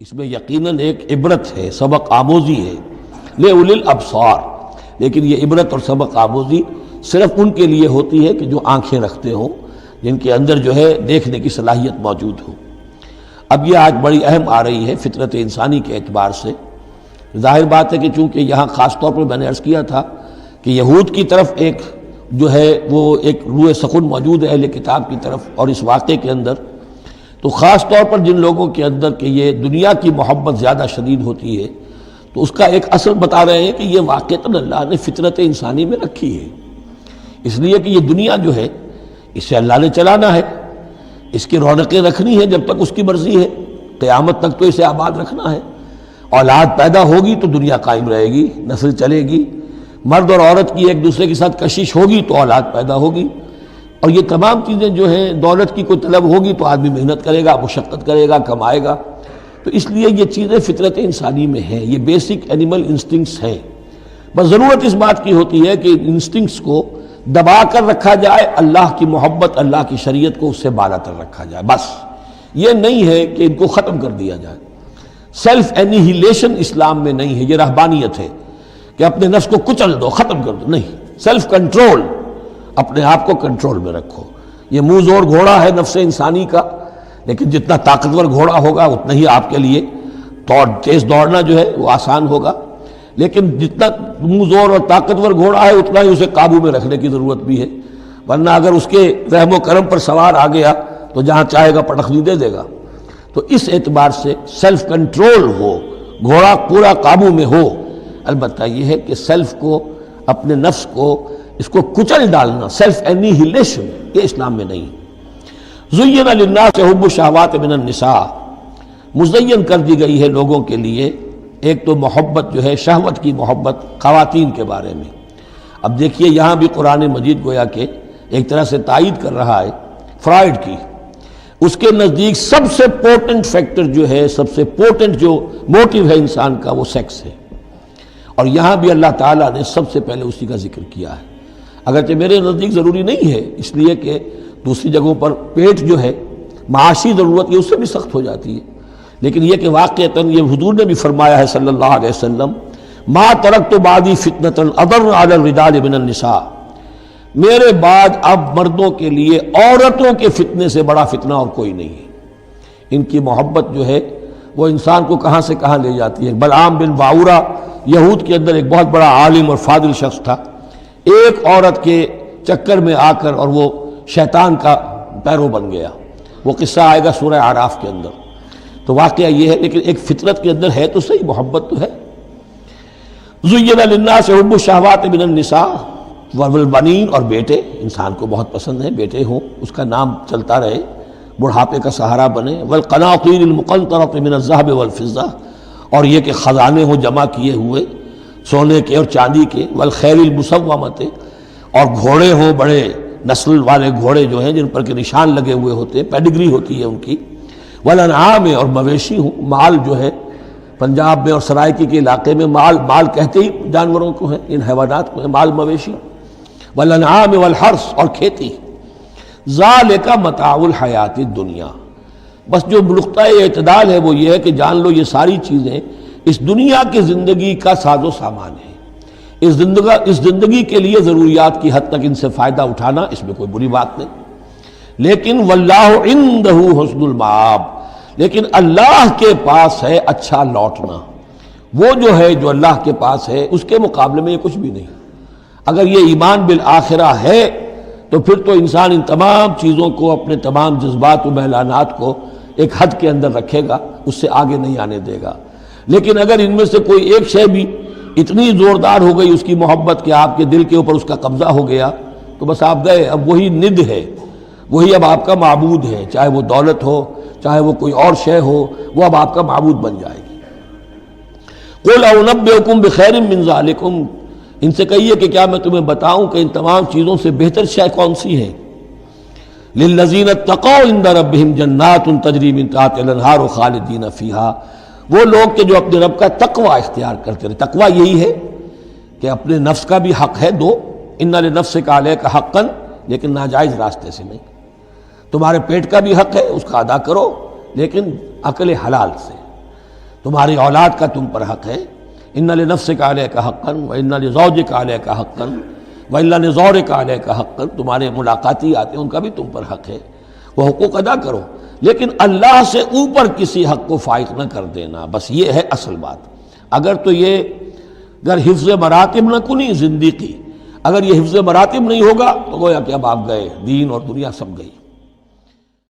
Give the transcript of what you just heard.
اس میں یقیناً ایک عبرت ہے، سبق آموزی ہے لِأُولِي الْأَبْصَارِ، لیکن یہ عبرت اور سبق آموزی صرف ان کے لیے ہوتی ہے کہ جو آنکھیں رکھتے ہوں، جن کے اندر جو ہے دیکھنے کی صلاحیت موجود ہو۔ اب یہ آج بڑی اہم آ رہی ہے فطرت انسانی کے اعتبار سے۔ ظاہر بات ہے کہ چونکہ یہاں خاص طور پر میں نے عرض کیا تھا کہ یہود کی طرف ایک جو ہے وہ ایک روح سخن موجود ہے اہل کتاب کی طرف، اور اس واقعے کے اندر تو خاص طور پر جن لوگوں کے اندر کہ یہ دنیا کی محبت زیادہ شدید ہوتی ہے، تو اس کا ایک اثر بتا رہے ہیں کہ یہ واقعتاً اللہ نے فطرت انسانی میں رکھی ہے، اس لیے کہ یہ دنیا جو ہے اسے اللہ نے چلانا ہے، اس کی رونقیں رکھنی ہے جب تک اس کی مرضی ہے، قیامت تک تو اسے آباد رکھنا ہے۔ اولاد پیدا ہوگی تو دنیا قائم رہے گی، نسل چلے گی، مرد اور عورت کی ایک دوسرے کے ساتھ کشش ہوگی تو اولاد پیدا ہوگی، اور یہ تمام چیزیں جو ہیں دولت کی کوئی طلب ہوگی تو آدمی محنت کرے گا، مشقت کرے گا، کمائے گا۔ تو اس لیے یہ چیزیں فطرت انسانی میں ہیں، یہ بیسک اینیمل انسٹنکٹس ہیں۔ بس ضرورت اس بات کی ہوتی ہے کہ انسٹنکٹس کو دبا کر رکھا جائے، اللہ کی محبت، اللہ کی شریعت کو اس سے بالا تر رکھا جائے، بس یہ نہیں ہے کہ ان کو ختم کر دیا جائے۔ سیلف اینیہیلیشن اسلام میں نہیں ہے، یہ رہبانیت ہے کہ اپنے نفس کو کچل دو، ختم کر دو، نہیں، سیلف کنٹرول، اپنے آپ کو کنٹرول میں رکھو۔ یہ منہ زور گھوڑا ہے نفس انسانی کا، لیکن جتنا طاقتور گھوڑا ہوگا اتنا ہی آپ کے لیے تیز دوڑنا جو ہے وہ آسان ہوگا، لیکن جتنا منہ زور اور طاقتور گھوڑا ہے اتنا ہی اسے قابو میں رکھنے کی ضرورت بھی ہے، ورنہ اگر اس کے رحم و کرم پر سوار آ گیا تو جہاں چاہے گا پٹخنی دے دے گا۔ تو اس اعتبار سے سیلف کنٹرول ہو، گھوڑا پورا قابو میں ہو۔ البتہ یہ ہے کہ سیلف کو، اپنے نفس کو، اس کو کچل ڈالنا، سیلف اینیہیلیشن، یہ اسلام میں نہیں۔ زُیِّنَ لِلنَّاسِ حُبُّ الشَّهَوَاتِ مِنَ النِّسَاءِ، مزین کر دی گئی ہے لوگوں کے لیے ایک تو محبت جو ہے، شہوت کی محبت خواتین کے بارے میں۔ اب دیکھیے یہاں بھی قرآن مجید گویا کہ ایک طرح سے تائید کر رہا ہے فرائڈ کی۔ اس کے نزدیک سب سے پورٹنٹ فیکٹر جو ہے، سب سے پورٹنٹ جو موٹیو ہے انسان کا، وہ سیکس ہے، اور یہاں بھی اللہ تعالیٰ نے سب سے پہلے اسی کا ذکر کیا ہے۔ اگرچہ میرے نزدیک ضروری نہیں ہے، اس لیے کہ دوسری جگہوں پر پیٹ جو ہے، معاشی ضرورت یہ اس سے بھی سخت ہو جاتی ہے، لیکن یہ کہ واقعتاً یہ حضور نے بھی فرمایا ہے صلی اللہ علیہ وسلم، ما ترکت بعدی فتنۃ اضر علی الرجال من النساء، میرے بعد اب مردوں کے لیے عورتوں کے فتنے سے بڑا فتنہ اور کوئی نہیں ہے۔ ان کی محبت جو ہے وہ انسان کو کہاں سے کہاں لے جاتی ہے۔ بلعام بن باورہ یہود کے اندر ایک بہت بڑا عالم اور فاضل شخص تھا، ایک عورت کے چکر میں آ کر اور وہ شیطان کا پیرو بن گیا۔ وہ قصہ آئے گا سورہ اعراف کے اندر۔ تو واقعہ یہ ہے، لیکن ایک فطرت کے اندر ہے تو صحیح، محبت تو ہے۔ زُیِّنَ لِلنَّاسِ حُبُّ الشَّهَوَاتِ مِنَ النِّسَاءِ وَالْبَنِينَ، اور بیٹے انسان کو بہت پسند ہیں، بیٹے ہوں، اس کا نام چلتا رہے، بڑھاپے کا سہارا بنے۔ وَالْقَنَاطِيرِ الْمُقَنطَرَةِ مِنَ الذَّهَبِ وَالْفِضَّةِ، اور یہ کہ خزانے ہوں جمع کیے ہوئے سونے کے اور چاندی کے۔ وَالْخَيْلِ الْمُسَوَّمَةِ، اور گھوڑے ہوں، بڑے نسل والے گھوڑے جو ہیں جن پر کے نشان لگے ہوئے ہوتے ہیں، پیڈگری ہوتی ہے ان کی۔ وَالْأَنْعَامِ، اور مویشی ہوں، مال جو ہے پنجاب میں اور سرائکی کے علاقے میں مال کہتے ہی جانوروں کو ہیں، ان حیوانات کو ہیں، مال مویشی۔ وَالْأَنْعَامِ وَالْحَرْثِ، اور کھیتی۔ ذَلِكَ مَتَاعُ الْحَيَاةِ الدُّنْيَا، بس جو نقطۂ اعتدال ہے وہ یہ ہے کہ جان لو یہ ساری چیزیں اس دنیا کی زندگی کا ساز و سامان ہے۔ اس زندگی کے لیے ضروریات کی حد تک ان سے فائدہ اٹھانا، اس میں کوئی بری بات نہیں، لیکن واللہ عندہ حسن المآب، لیکن اللہ کے پاس ہے اچھا لوٹنا۔ وہ جو ہے جو اللہ کے پاس ہے اس کے مقابلے میں یہ کچھ بھی نہیں۔ اگر یہ ایمان بالآخرہ ہے تو پھر تو انسان ان تمام چیزوں کو، اپنے تمام جذبات و میلانات کو ایک حد کے اندر رکھے گا، اس سے آگے نہیں آنے دے گا۔ لیکن اگر ان میں سے کوئی ایک شے بھی اتنی زوردار ہو گئی اس کی محبت کہ آپ کے دل کے اوپر اس کا قبضہ ہو گیا، تو بس آپ گئے، اب وہی ند ہے، وہی اب آپ کا معبود ہے، چاہے وہ دولت ہو، چاہے وہ کوئی اور شے ہو، وہ اب آپ کا معبود بن جائے گی۔ قُلْ أُنَبِّئُكُم بِخَيْرٍ مِّن ذَلِكُمْ، ان سے کہیے کہ کیا میں تمہیں بتاؤں کہ ان تمام چیزوں سے بہتر شے کون سی ہے؟ لِلَّذِينَ اتَّقَوْا عِندَ رَبِّهِمْ جَنَّاتٌ تَجْرِی مِن تَحْتِهَا الْأَنْہَارُ خَالِدِینَ فِیہَا، وہ لوگ کہ جو اپنے رب کا تقوی اختیار کرتے رہے۔ تقوی یہی ہے کہ اپنے نفس کا بھی حق ہے دو، اِنَّ لِنَفْسِکَ عَلَیکَ حَقًّا، لیکن ناجائز راستے سے نہیں۔ تمہارے پیٹ کا بھی حق ہے، اس کا ادا کرو، لیکن عقل حلال سے۔ تمہاری اولاد کا تم پر حق ہے، ان لنفسک علیک حقا وان لزوجک علیک حقا وان لزورک علیک حقا، تمہارے ملاقاتی آتے ہیں ان کا بھی تم پر حق ہے، وہ حقوق ادا کرو، لیکن اللہ سے اوپر کسی حق کو فائق نہ کر دینا، بس یہ ہے اصل بات۔ اگر تو یہ اگر حفظ مراتب نہ کنی زندگی، اگر یہ حفظ مراتب نہیں ہوگا تو گویا کہ اب آپ گئے، دین اور دنیا سب گئی۔